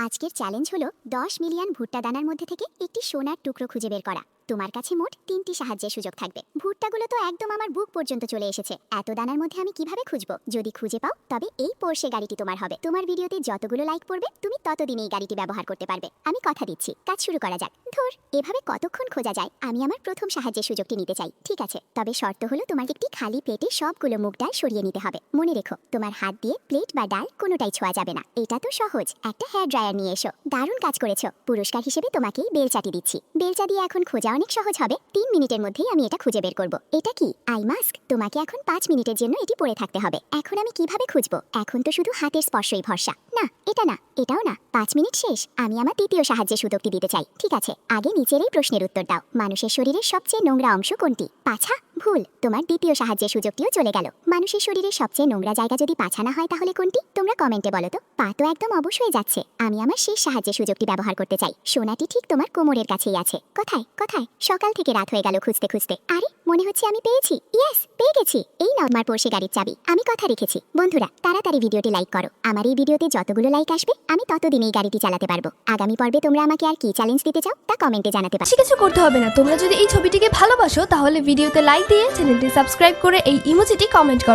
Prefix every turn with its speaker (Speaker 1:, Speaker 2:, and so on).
Speaker 1: আজকের চ্যালেঞ্জ হলো 10 মিলিয়ন ভুট্টা দানার মধ্যে থেকে একটি সোনার টুকরো খুঁজে বের করা। তোমার কাছে মোট 3টি সাহায্যের সুযোগ থাকবে। ভুট্টাগুলো তো একদম আমার বুক পর্যন্ত চলে এসেছে। এত দানার মধ্যে আমি কিভাবে খুঁজবো? যদি খুঁজে পাও তবে এই পোরশে গাড়িটি তোমার হবে। তোমার ভিডিওতে যতগুলো লাইক পড়বে তুমি ততদিন এই গাড়িটি ব্যবহার করতে পারবে। আমি কথা দিচ্ছি, কাজ শুরু করা যাক। ধুর, এভাবে কতক্ষণ খোঁজা যায়? আমি আমার প্রথম সাহায্যের সুযোগটি নিতে চাই। ঠিক আছে, তবে শর্ত হলো তোমাকে একটি খালি প্লেটে সবগুলো মুগ ডাল সরিয়ে নিতে হবে। মনে রেখো, তোমার হাত দিয়ে প্লেট বা ডাল কোনোটাই ছোঁয়া যাবে না। এটা তো সহজ। একটা হেয়ার ড্রায়ার নিয়ে এসো। দারুণ কাজ করেছো। পুরস্কার হিসেবে তোমাকে বেলচাটি দিচ্ছি। বেলচা দিয়ে এখন খোঁজা অনেক সহজ হবে। 3 মিনিটের মধ্যেই আমি এটা খুঁজে বের করব। এটা কি আই মাস্ক? তোমাকে এখন 5 মিনিটের জন্য এটি পরে থাকতে হবে। এখন আমি কিভাবে খুঁজবো? এখন তো শুধু হাতের স্পর্শই ভরসা। না, এটা না, এটাও না। 5 মিনিট শেষ। আমি আমার তৃতীয় সাহায্যের সুযোগটি দিতে চাই। ঠিক আছে, আগে নিচের এই প্রশ্নের উত্তর দাও। মানুষের শরীরের সবচেয়ে নোংরা অংশ কোনটি? পাছা? ভুল। তোমার দ্বিতীয় সাহায্যের সুযোগটিও চলে গেল। মানুষের শরীরের সবচেয়ে নোংরা জায়গা যদি পাছা না হয় তাহলে কোনটি? তোমরা কমেন্টে বলো তো। পা তো একদম অবশ্যই যাচ্ছে। আমি আমার শেষ সাহায্যের সুযোগটি ব্যবহার করতে চাই। সোনাটি ঠিক তোমার কোমরের কাছেই আছে। কোথায় কোথায়? সকাল থেকে রাত হয়ে গেল খুঁজতে খুঁজতে। আরে, মনে হচ্ছে আমি পেয়েছি। ইয়েস, পেয়ে গেছি। এই নাও আমার পোরশে গাড়ির চাবি। আমি কথা রেখেছি। বন্ধুরা, তাড়াতাড়ি ভিডিওটি লাইক করো। আমার এই ভিডিওতে যতগুলো লাইক আসবে আমি ততদিন এই গাড়িটি চালাতে পারবো। আগামী পর্বে তোমরা আমাকে আর কি চ্যালেঞ্জ দিতে চাও তা কমেন্টে জানাতে পারো।
Speaker 2: বেশি কিছু করতে হবে না। তোমরা যদি এই ছবিটিকে ভালোবাসো তাহলে ভিডিওতে লাইক দিয়ে চ্যানেলটি সাবস্ক্রাইব করে এই ইমোজিটি কমেন্ট করো।